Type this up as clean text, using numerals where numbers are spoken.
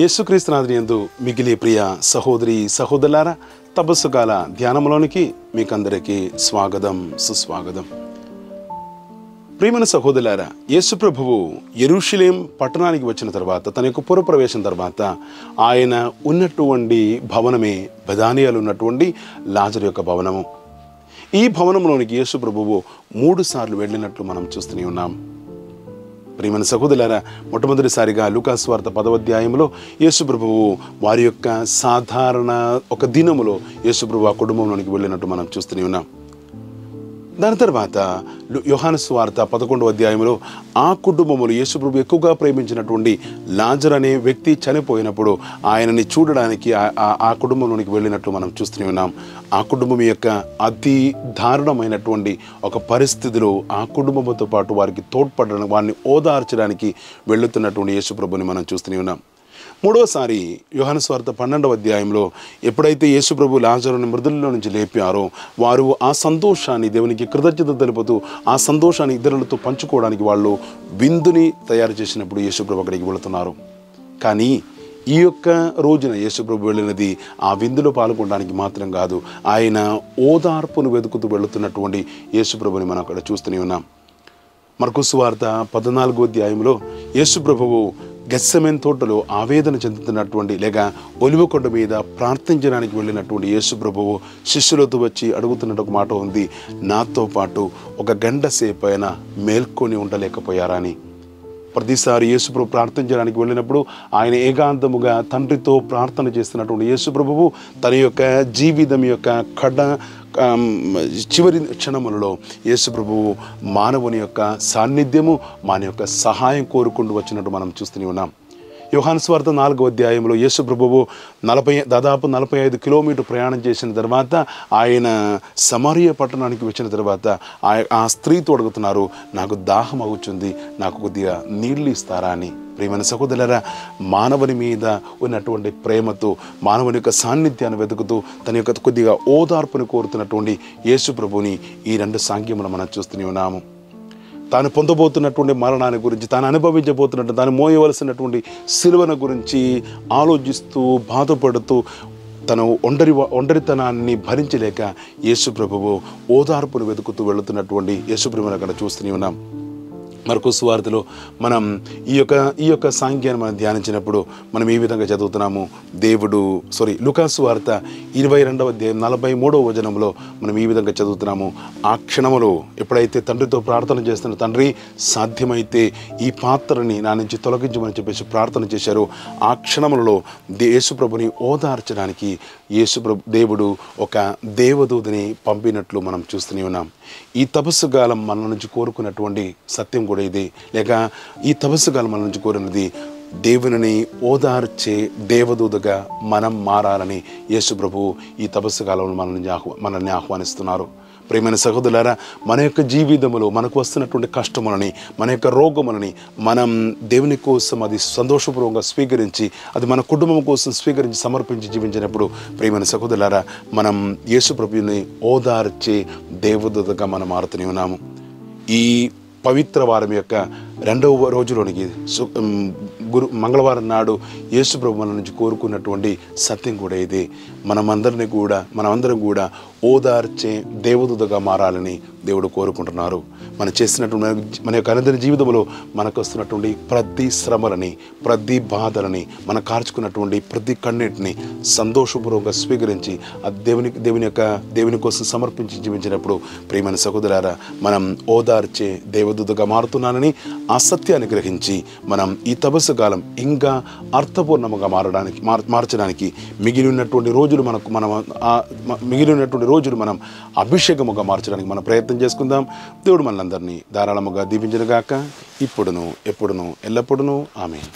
యేసుక్రీస్తునాథుని యందు మిగిలి ప్రియ సహోదరి సహోదరులారా, తపస్సు కాల ధ్యానంలోనికి మీకందరికీ స్వాగతం సుస్వాగతం. ప్రియమైన సహోదరులారా, యేసు ప్రభువు యెరూషలేం పట్టణానికి వచ్చిన తర్వాత, తన యొక్క పురప్రవేశం తర్వాత ఆయన ఉన్నటువంటి భవనమే బెదానియాలో ఉన్నటువంటి లాజరు యొక్క భవనము. ఈ భవనంలోనికి యేసు ప్రభువు 3 సార్లు వెళ్ళినట్లు మనం చూస్తూనే ఉన్నాం. ప్రియమైన సహోదరులారా, మొట్టమొదటిసారిగా లూకా సువార్త 10వ అధ్యాయంలో యేసు ప్రభువు వారి యొక్క సాధారణ ఒక దినములో యేసు ప్రభువు ఆ కుటుంబంలోనికి వెళ్ళినట్టు మనం చూస్తూనే ఉన్నాం. దాని తర్వాత యోహాను సువార్త 11వ అధ్యాయంలో ఆ కుటుంబంలో యేసు ప్రభు ఎక్కువగా ప్రేమించినటువంటి లాజరు అనే వ్యక్తి చనిపోయినప్పుడు ఆయనని చూడడానికి ఆ కుటుంబంలోనికి వెళ్ళినట్లు మనం చూస్తూనే ఉన్నాం. ఆ కుటుంబం యొక్క అతి దారుణమైనటువంటి ఒక పరిస్థితిలో ఆ కుటుంబంతో పాటు వారికి తోడ్పడడానికి, వారిని ఓదార్చడానికి వెళుతున్నటువంటి యేసు ప్రభుని మనం చూస్తూనే ఉన్నాం. మూడవసారి యోహాను సువార్త 12వ అధ్యాయంలో ఎప్పుడైతే యేసు ప్రభు లాజరుని మృతుల్లో నుంచి లేపారో, వారు ఆ సంతోషాన్ని దేవునికి కృతజ్ఞత తెలుపుతూ ఆ సంతోషాన్ని ఇతరులతో పంచుకోవడానికి వాళ్ళు విందుని తయారు చేసినప్పుడు యేసు ప్రభు అక్కడికి వెళుతున్నారు. కానీ ఈ యొక్క రోజున యేసు ప్రభు వెళ్ళినది ఆ విందులో పాల్గొనడానికి మాత్రం కాదు, ఆయన ఓదార్పును వెతుకుతూ వెళుతున్నటువంటి యేసు ప్రభుని మనం అక్కడ చూస్తూనే ఉన్నాం. మార్కు సువార్త 14వ అధ్యాయంలో యేసు ప్రభువు గెత్సెమనే తోటలో ఆవేదన చెందుతున్నటువంటి, లేక ఒలివ కొండ మీద ప్రార్థించడానికి వెళ్ళినటువంటి యేసు ప్రభువు శిష్యులతో వచ్చి అడుగుతున్నట్టు ఒక మాట ఉంది, నాతో పాటు 1 గంట సేపు అయినా మేల్కొని ఉండలేకపోయారా అని. ప్రతిసారి యేసు ప్రభు ప్రార్థించడానికి వెళ్ళినప్పుడు ఆయన ఏకాంతముగా తండ్రితో ప్రార్థన చేస్తున్నటువంటి యేసు ప్రభువు తన యొక్క జీవితం యొక్క చివరి క్షణములలో యేసు ప్రభువు మానవుని యొక్క సాన్నిధ్యము, మన యొక్క సహాయం కోరుకుంటూ వచ్చినట్టు మనం చూస్తూనే ఉన్నాం. యోహాను సువార్త 4వ అధ్యాయంలో యేసు ప్రభువు దాదాపు 45 కిలోమీటర్ ప్రయాణం చేసిన తర్వాత ఆయన సమరయ పట్టణానికి వచ్చిన తర్వాత ఆ స్త్రీతో అడుగుతున్నారు, నాకు దాహం అవుతుంది, నాకు కొద్దిగా నీళ్లు ఇస్తారా అని. ప్రియమైన సహోదరులారా, మానవుని మీద ఉన్నటువంటి ప్రేమతో, మానవుని యొక్క సాన్నిధ్యాన్ని వెతుకుతూ తన యొక్క కొద్దిగా ఓదార్పుని కోరుతున్నటువంటి యేసు ప్రభుని ఈ 2 సాంఖ్యములు మనం చూస్తూనే ఉన్నాము. తాను పొందబోతున్నటువంటి మరణాన్ని గురించి, తాను అనుభవించబోతున్నట్టు, తాను మోయవలసినటువంటి సిలువను గురించి ఆలోచిస్తూ బాధపడుతూ తను ఒంటరితనాన్ని భరించలేక యేసు ప్రభువు ఓదార్పును వెతుకుతూ వెళుతున్నటువంటి యేసు ప్రభువుని అక్కడ చూస్తూనే ఉన్నాం. మార్కు సువార్తలో మనం ఈ యొక్క సాంఖ్యాన్ని మనం ధ్యానించినప్పుడు మనం ఈ విధంగా చదువుతున్నాము. లూకా సువార్త 22వ అధ్యాయం 43వ వచనంలో మనం ఈ విధంగా చదువుతున్నాము. ఆ క్షణములో ఎప్పుడైతే తండ్రితో ప్రార్థన చేస్తున్న, తండ్రి సాధ్యమైతే ఈ పాత్రని నా నుంచి తొలగించమని చెప్పేసి ప్రార్థన చేశారు. ఆ క్షణములలో యేసు ప్రభుని ఓదార్చడానికి దేవుడు ఒక దేవదూతని పంపినట్లు మనం చూస్తూనే ఉన్నాం. ఈ తపస్సు కాలం మన నుంచి కోరుకున్నటువంటి సత్యం కూడా ఇది, లేక ఈ తపస్సు కాలం మన నుంచి కోరినది దేవుని ఓదార్చే దేవదూతగా మనం మారాలని యేసు ప్రభు ఈ తపస్సు కాలంలో మనల్ని ఆహ్వానిస్తున్నారు. ప్రియమైన సహోదరులారా, మన యొక్క జీవితంలో మనకు వస్తున్నటువంటి కష్టములని, మన యొక్క రోగములని మనం దేవుని కోసం అది సంతోషపూర్వకంగా స్వీకరించి, అది మన కుటుంబం కోసం స్వీకరించి సమర్పించి జీవించినప్పుడు, ప్రియమైన సహోదరులారా, మనం యేసు ప్రభువుని ఓదార్చే దేవదూతగా మనం మారుతూనే ఉన్నాము. ఈ పవిత్ర వారం యొక్క 2వ రోజులోనికి మంగళవారం నాడు యేసు ప్రభు మన నుంచి కోరుకున్నటువంటి సత్యం కూడా ఇదే. మనమందరం కూడా ఓదార్చే దేవదూతగా మారాలని దేవుడు కోరుకుంటున్నారు. మనం చేసినటువంటి మన యొక్క అనుదిన జీవితంలో మనకు వస్తున్నటువంటి ప్రతి శ్రమలని, ప్రతి బాధలని, మనం కార్చుకున్నటువంటి ప్రతి కన్నీటిని సంతోషపూర్వకంగా స్వీకరించి దేవుని కోసం సమర్పించి జీవించినప్పుడు, ప్రియమైన సహోదరులారా, మనం ఓదార్చే దేవదూతగా మారుతున్నానని ఆ సత్యాన్ని గ్రహించి మనం ఈ తపస్సు కాలం ఇంకా అర్థపూర్ణముగా మార్చడానికి మిగిలినటువంటి రోజులు మనం అభిషేకముగా మార్చడానికి మనం ప్రయత్నం చేసుకుందాం. దేవుడు మనందరినీ ధారాళముగా దీవించును గాక, ఇప్పుడును ఎప్పుడును ఎల్లప్పుడును ఆమేన్.